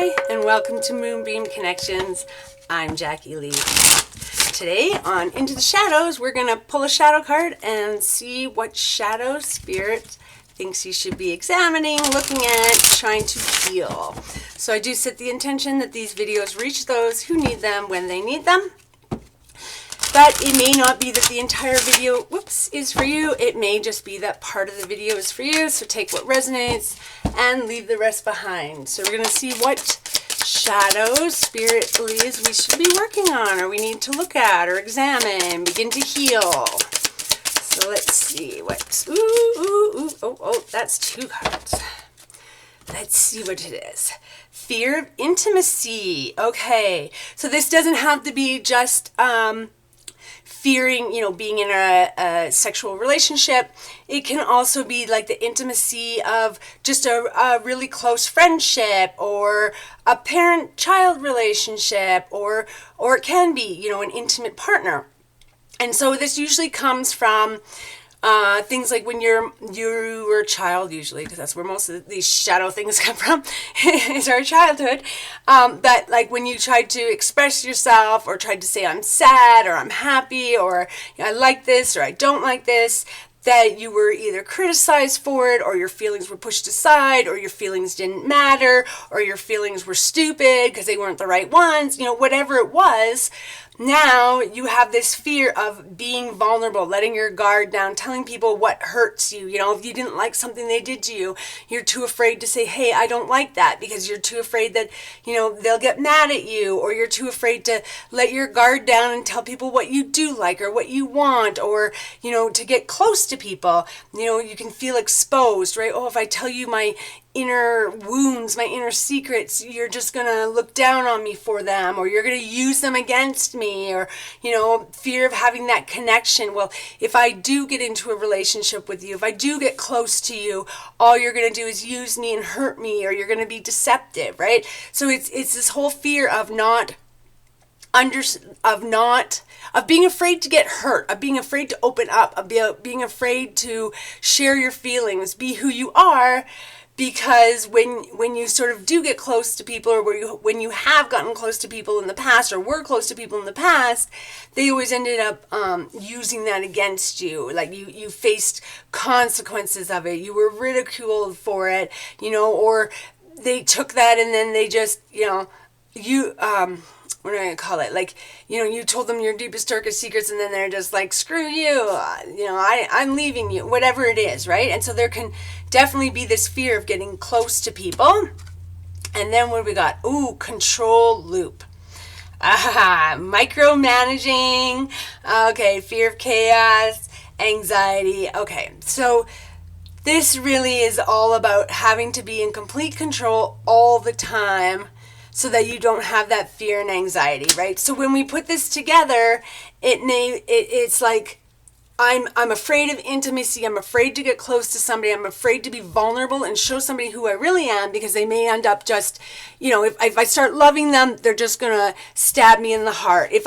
Hi, and welcome to Moonbeam Connections. I'm Jacqui-Leigh. Today on Into the Shadows, we're going to pull a shadow card and see what shadow spirit thinks you should be examining, looking at, trying to heal. So I do set the intention that these videos reach those who need them when they need them. But it may not be that the entire video, is for you. It may just be that part of the video is for you. So take what resonates and leave the rest behind. So we're going to see what shadows spirit believes we should be working on, or we need to look at, or examine, begin to heal. So let's see what's, that's two cards. Let's see what it is. Fear of intimacy. Okay. So this doesn't have to be just, fearing, being in a sexual relationship. It can also be like the intimacy of just a really close friendship, or a parent-child relationship, or it can be, an intimate partner. And so this usually comes from things like when you were a child, usually, because that's where most of these shadow things come from, is our childhood. That like when you tried to express yourself, or tried to say I'm sad, or I'm happy, or I like this, or I don't like this, that you were either criticized for it, or your feelings were pushed aside, or your feelings didn't matter, or your feelings were stupid because they weren't the right ones, whatever it was. Now you have this fear of being vulnerable, letting your guard down, telling people what hurts you. If you didn't like something they did to you, you're too afraid to say, hey, I don't like that, because you're too afraid that, they'll get mad at you, or you're too afraid to let your guard down and tell people what you do like, or what you want, or, to get close to people. You can feel exposed, right? Oh, if I tell you my inner wounds, my inner secrets, you're just going to look down on me for them, or you're going to use them against me, or, fear of having that connection. Well, if I do get into a relationship with you, if I do get close to you, all you're going to do is use me and hurt me, or you're going to be deceptive, right? So it's this whole fear of being afraid to get hurt, of being afraid to open up, of being afraid to share your feelings, be who you are. Because when you sort of do get close to people, or when you have gotten close to people in the past, or were close to people in the past, they always ended up using that against you. Like you faced consequences of it. You were ridiculed for it, or they took that and then they just, what am I going to call it? Like, you told them your deepest, darkest secrets, and then they're just like, screw you, I'm leaving you, whatever it is, right? And so there can definitely be this fear of getting close to people. And then what we got? Ooh, control loop. Micromanaging. Okay, fear of chaos, anxiety. Okay, so this really is all about having to be in complete control all the time, so that you don't have that fear and anxiety, right? So when we put this together, it's like, I'm afraid of intimacy. I'm afraid to get close to somebody. I'm afraid to be vulnerable and show somebody who I really am, because they may end up just, if I start loving them, they're just going to stab me in the heart. If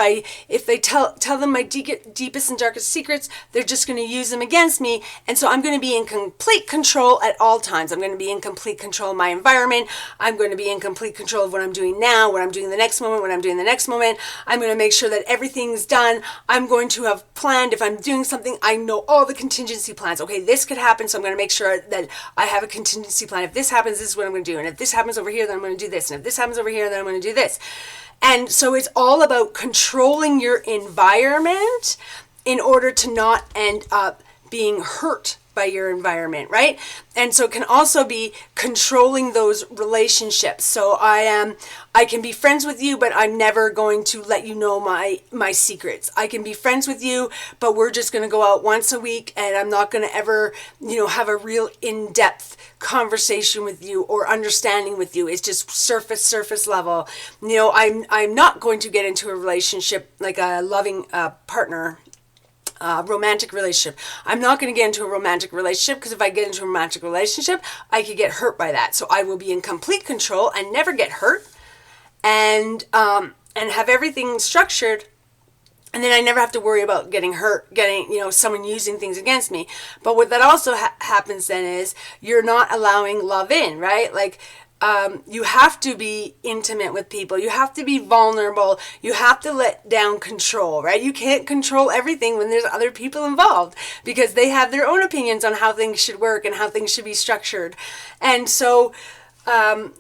they tell them my deepest and darkest secrets, they're just going to use them against me. And so I'm going to be in complete control at all times. I'm going to be in complete control of my environment. I'm going to be in complete control of what I'm doing now, what I'm doing the next moment, what I'm doing the next moment. I'm going to make sure that everything's done. I'm going to have planned, if I'm doing something, I know all the contingency plans. Okay, this could happen, so I'm going to make sure that I have a contingency plan. If this happens, this is what I'm going to do. And if this happens over here, then I'm going to do this. And if this happens over here, then I'm going to do this. And so it's all about controlling your environment in order to not end up being hurt by your environment, right? And so it can also be controlling those relationships. So I can be friends with you, but I'm never going to let you know my secrets. I can be friends with you, but we're just going to go out once a week, and I'm not going to ever, have a real in-depth conversation with you or understanding with you. It's just surface level. I'm not going to get into a relationship, like a loving partner, romantic relationship. I'm not going to get into a romantic relationship, because if I get into a romantic relationship, I could get hurt by that. So I will be in complete control and never get hurt, and have everything structured And then I never have to worry about getting hurt, someone using things against me. But what that also happens then is you're not allowing love in, right? Like, you have to be intimate with people. You have to be vulnerable. You have to let down control, right? You can't control everything when there's other people involved because they have their own opinions on how things should work and how things should be structured. And so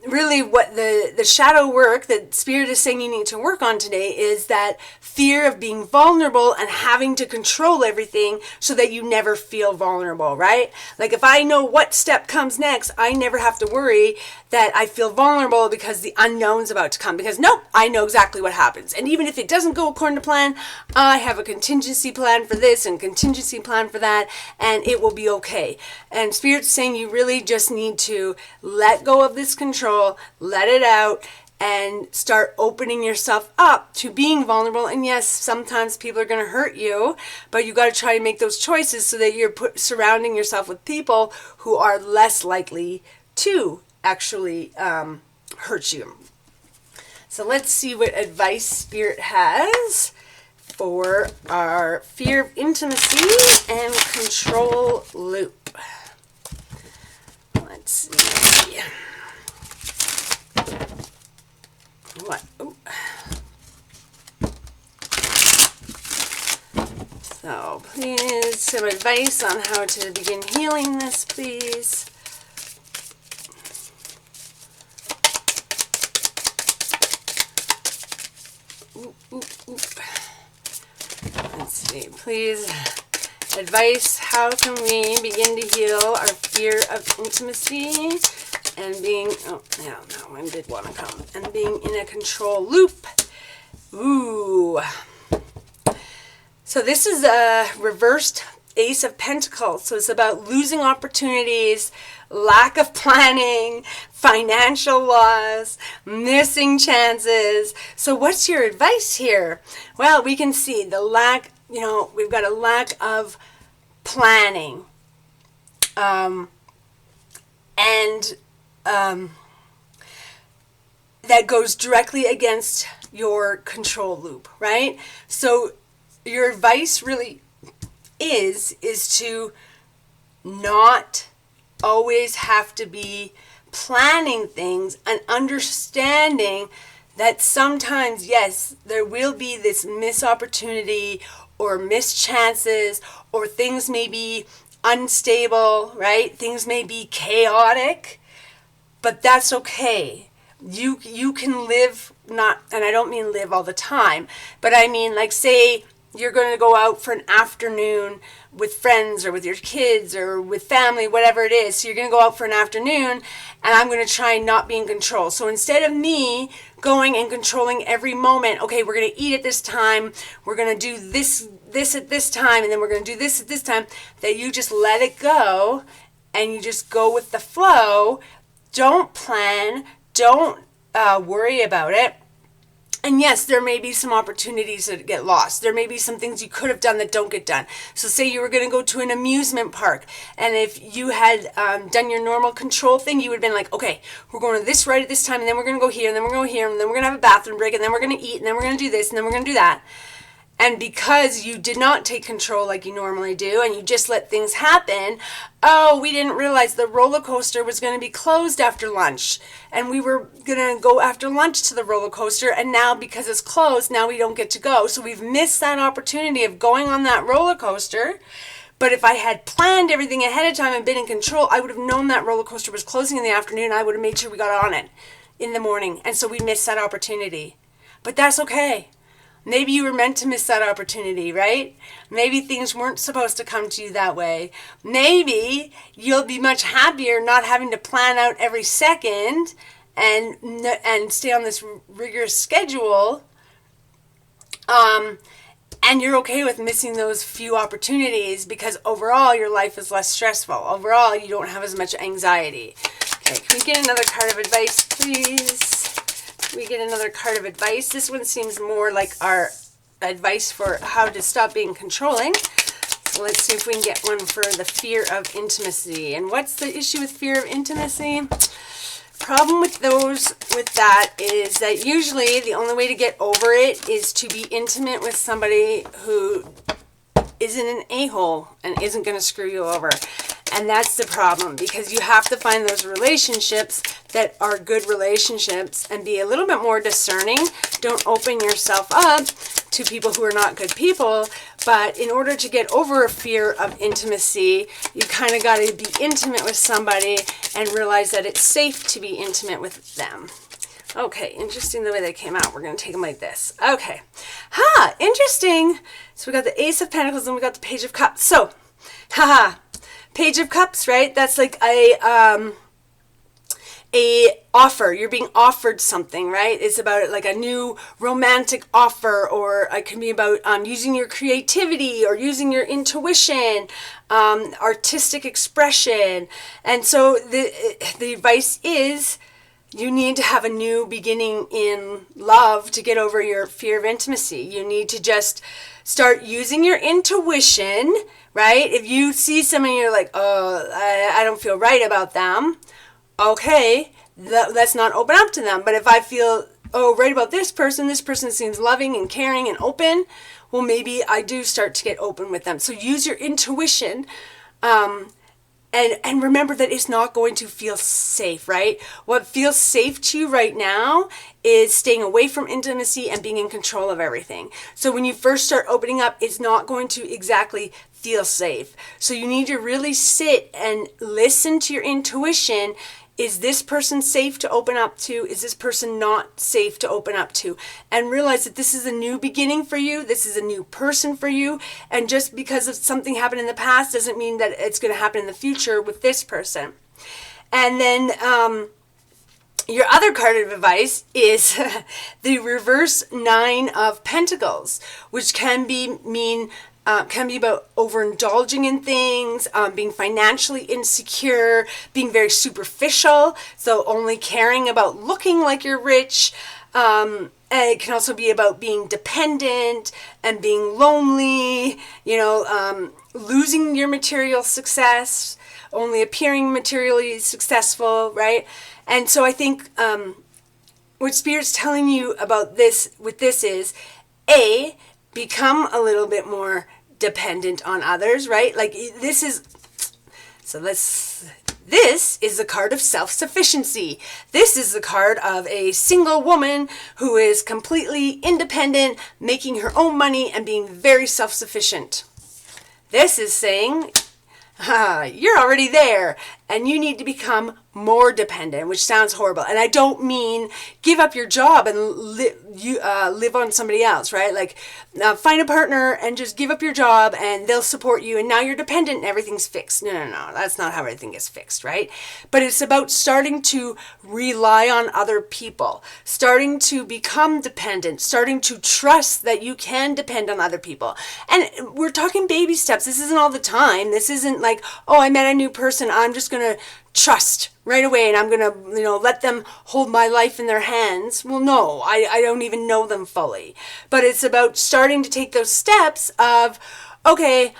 really what the shadow work that Spirit is saying you need to work on today is that fear of being vulnerable and having to control everything so that you never feel vulnerable, right? Like if I know what step comes next, I never have to worry that I feel vulnerable because the unknown's about to come, because nope, I know exactly what happens. And even if it doesn't go according to plan, I have a contingency plan for this and contingency plan for that, and it will be okay. And Spirit's saying you really just need to let go of this control, let it out, and start opening yourself up to being vulnerable. And yes, sometimes people are going to hurt you, but you got to try to make those choices so that you're surrounding yourself with people who are less likely to actually hurt you. So let's see what advice Spirit has for our fear of intimacy and control loop. Let's see. What? Ooh. So please, some advice on how to begin healing this, please. Let's see, please, advice, how can we begin to heal our fear of intimacy and being, oh yeah, that one did want to come, and being in a control loop. Ooh. So this is a reversed Ace of Pentacles. So it's about losing opportunities, lack of planning, financial loss, missing chances. So what's your advice here? Well, we can see the lack, we've got a lack of planning. That goes directly against your control loop, right? So your advice really is to not always have to be planning things and understanding that sometimes, yes, there will be this missed opportunity or missed chances, or things may be unstable, right? Things may be chaotic, but that's okay. You can live, not, and I don't mean live all the time, but I mean, like, say you're going to go out for an afternoon with friends or with your kids or with family, whatever it is. So you're going to go out for an afternoon, and I'm going to try and not be in control. So instead of me going and controlling every moment, okay, we're going to eat at this time, we're going to do this at this time, and then we're going to do this at this time, that you just let it go and you just go with the flow. Don't plan, don't worry about it. And yes, there may be some opportunities that get lost. There may be some things you could have done that don't get done. So say you were going to go to an amusement park, and if you had done your normal control thing, you would have been like, okay, we're going to this right at this time, and then we're going to go here, and then we're going to go here, and then we're going to have a bathroom break, and then we're going to eat, and then we're going to do this, and then we're going to do that. And because you did not take control like you normally do, and you just let things happen, oh, we didn't realize the roller coaster was going to be closed after lunch. And we were going to go after lunch to the roller coaster, and now because it's closed, now we don't get to go. So we've missed that opportunity of going on that roller coaster. But if I had planned everything ahead of time and been in control, I would have known that roller coaster was closing in the afternoon. I would have made sure we got on it in the morning. And so we missed that opportunity. But that's okay. Maybe you were meant to miss that opportunity, right? Maybe things weren't supposed to come to you that way. Maybe you'll be much happier not having to plan out every second and stay on this rigorous schedule. And you're okay with missing those few opportunities because overall your life is less stressful. Overall, you don't have as much anxiety. Okay, can we get another card of advice, please? We get another card of advice. This one seems more like our advice for how to stop being controlling. So let's see if we can get one for the fear of intimacy. And what's the issue with fear of intimacy? Problem with that is that usually the only way to get over it is to be intimate with somebody who isn't an a-hole and isn't going to screw you over. And that's the problem, because you have to find those relationships that are good relationships and be a little bit more discerning. Don't open yourself up to people who are not good people. But in order to get over a fear of intimacy, you kind of got to be intimate with somebody and realize that it's safe to be intimate with them. Okay, interesting the way they came out. We're going to take them like this. Okay. Interesting. So we got the Ace of Pentacles and we got the Page of Cups. So, Page of Cups, right? That's like a offer. You're being offered something, right? It's about like a new romantic offer, or it can be about using your creativity or using your intuition, artistic expression. And so the advice is, you need to have a new beginning in love to get over your fear of intimacy. You need to just start using your intuition, right? If you see someone and you're like, oh, I don't feel right about them, okay, let's not open up to them. But if I feel, oh, right about this person seems loving and caring and open, well, maybe I do start to get open with them. So use your intuition, and remember that it's not going to feel safe, right? What feels safe to you right now is staying away from intimacy and being in control of everything. So when you first start opening up, it's not going to exactly feel safe. So you need to really sit and listen to your intuition. Is this person safe to open up to? Is this person not safe to open up to? And realize that this is a new beginning for you. This is a new person for you. And just because of something happened in the past doesn't mean that it's going to happen in the future with this person. And then your other card of advice is the reverse 9 of Pentacles, which can be about overindulging in things, being financially insecure, being very superficial, so only caring about looking like you're rich. And it can also be about being dependent and being lonely, losing your material success, only appearing materially successful, right? And so I think what Spirit's telling you about this is, become a little bit more dependent on others, right? Like this is the card of self-sufficiency. This is the card of a single woman who is completely independent, making her own money and being very self-sufficient. This is saying, you're already there and you need to become more dependent, which sounds horrible. And I don't mean give up your job and live on somebody else, right? Like find a partner and just give up your job and they'll support you and now you're dependent and everything's fixed. No. That's not how everything gets fixed, right? But it's about starting to rely on other people, starting to become dependent, starting to trust that you can depend on other people. And we're talking baby steps. This isn't all the time. This isn't like, oh, I met a new person, I'm just going to trust right away and I'm going to, let them hold my life in their hands. Well, no, I don't even know them fully. But it's about starting to take those steps of, okay,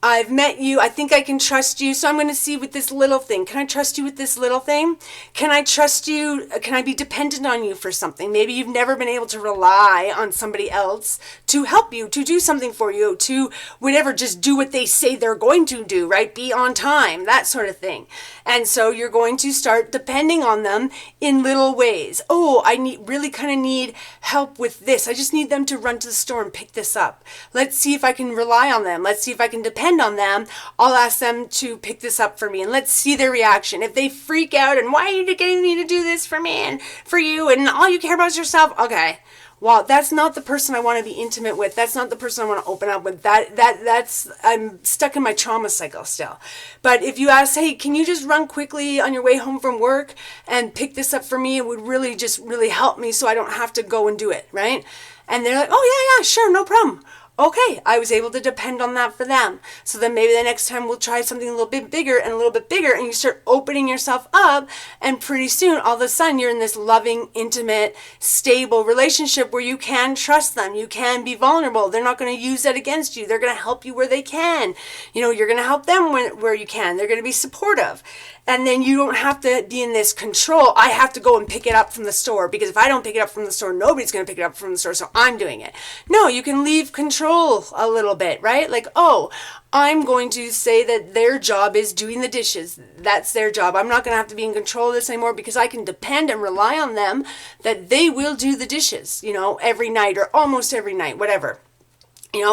I've met you. I think I can trust you. So I'm going to see with this little thing. Can I trust you with this little thing? Can I trust you? Can I be dependent on you for something? Maybe you've never been able to rely on somebody else to help you, to do something for you, to whatever, just do what they say they're going to do, right? Be on time, that sort of thing. And so you're going to start depending on them in little ways. Oh, I really kind of need help with this. I just need them to run to the store and pick this up. Let's see if I can rely on them. Let's see if I can depend on them. I'll ask them to pick this up for me and let's see their reaction. If they freak out and why are you getting me to do this for me and for you and all you care about is yourself, okay, well, that's not the person I want to be intimate with. That's not the person I want to open up with. That's I'm stuck in my trauma cycle still. But if you ask, hey, can you just run quickly on your way home from work and pick this up for me? It would really help me so I don't have to go and do it, right? And they're like, oh, yeah, sure, no problem. Okay, I was able to depend on that for them. So then maybe the next time we'll try something a little bit bigger and a little bit bigger, and you start opening yourself up, and pretty soon, all of a sudden, you're in this loving, intimate, stable relationship where you can trust them. You can be vulnerable. They're not going to use that against you. They're going to help you where they can. You're going to help them where you can. They're going to be supportive. And then you don't have to be in this control. I have to go and pick it up from the store because if I don't pick it up from the store, nobody's going to pick it up from the store, so I'm doing it. No, you can leave control control a little bit, right? Like, oh, I'm going to say that their job is doing the dishes. That's their job. I'm not going to have to be in control of this anymore because I can depend and rely on them that they will do the dishes, every night or almost every night, whatever.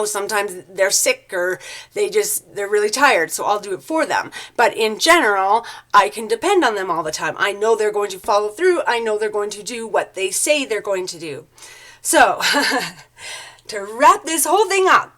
Sometimes they're sick or they're really tired, so I'll do it for them. But in general, I can depend on them all the time. I know they're going to follow through. I know they're going to do what they say they're going to do. So, to wrap this whole thing up,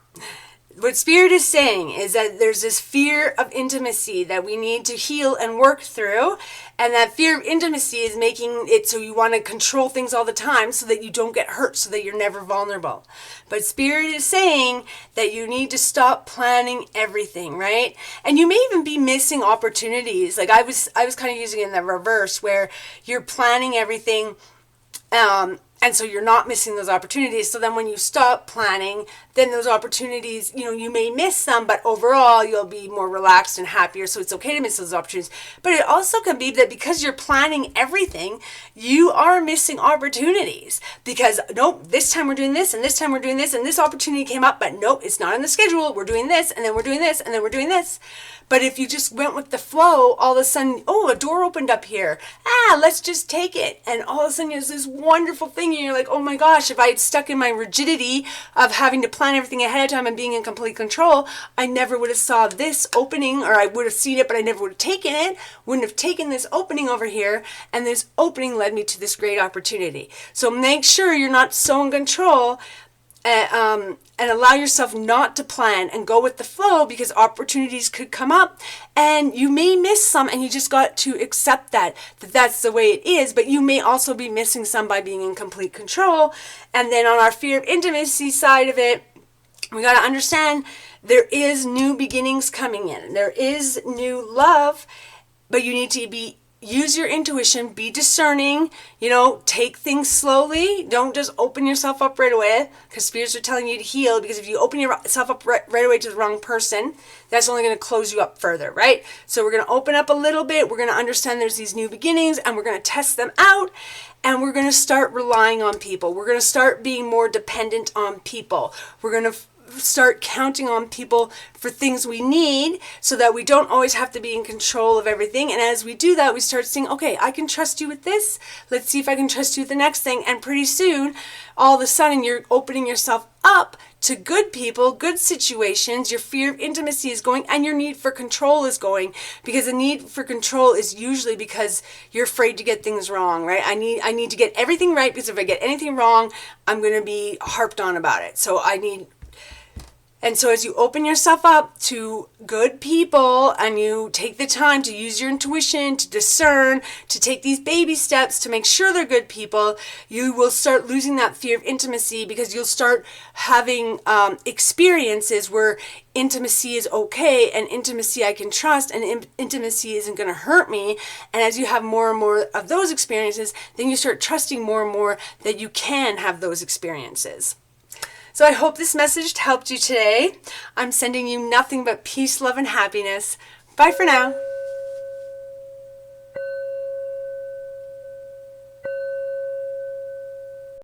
what Spirit is saying is that there's this fear of intimacy that we need to heal and work through. And that fear of intimacy is making it so you want to control things all the time so that you don't get hurt, so that you're never vulnerable. But Spirit is saying that you need to stop planning everything, right? And you may even be missing opportunities. Like I was kind of using it in the reverse where you're planning everything, and so you're not missing those opportunities. So then when you stop planning, then those opportunities, you may miss them, but overall you'll be more relaxed and happier. So it's okay to miss those opportunities. But it also can be that because you're planning everything, you are missing opportunities. Because, nope, this time we're doing this, and this time we're doing this, and this opportunity came up, but nope, it's not in the schedule. We're doing this, and then we're doing this, and then we're doing this. But if you just went with the flow, all of a sudden, oh, a door opened up here. Let's just take it. And all of a sudden there's this wonderful thing. And you're like, oh my gosh, if I had stuck in my rigidity of having to plan everything ahead of time and being in complete control, I never would have saw this opening, or I would have seen it, but I never would have taken it. Wouldn't have taken this opening over here. And this opening led me to this great opportunity. So make sure you're not so in control and allow yourself not to plan and go with the flow, because opportunities could come up and you may miss some, and you just got to accept that that's the way it is. But you may also be missing some by being in complete control. And then on our fear of intimacy side of it, we got to understand there is new beginnings coming in. There is new love, but you need to use your intuition, be discerning, take things slowly. Don't just open yourself up right away, because spirits are telling you to heal. Because if you open yourself up right away to the wrong person, that's only going to close you up further, right? So we're going to open up a little bit. We're going to understand there's these new beginnings, and we're going to test them out. And we're going to start relying on people. We're going to start being more dependent on people. We're going to start counting on people for things we need, so that we don't always have to be in control of everything. And as we do that, we start saying, okay, I can trust you with this. Let's see if I can trust you with the next thing. And pretty soon, all of a sudden, you're opening yourself up to good people, good situations. Your fear of intimacy is going, and your need for control is going, because the need for control is usually because you're afraid to get things wrong, right? I need to get everything right, because if I get anything wrong, I'm going to be harped on about it. And so as you open yourself up to good people, and you take the time to use your intuition, to discern, to take these baby steps to make sure they're good people, you will start losing that fear of intimacy, because you'll start having experiences where intimacy is okay, and intimacy I can trust, and intimacy isn't going to hurt me. And as you have more and more of those experiences, then you start trusting more and more that you can have those experiences. So I hope this message helped you today. I'm sending you nothing but peace, love, and happiness. Bye for now.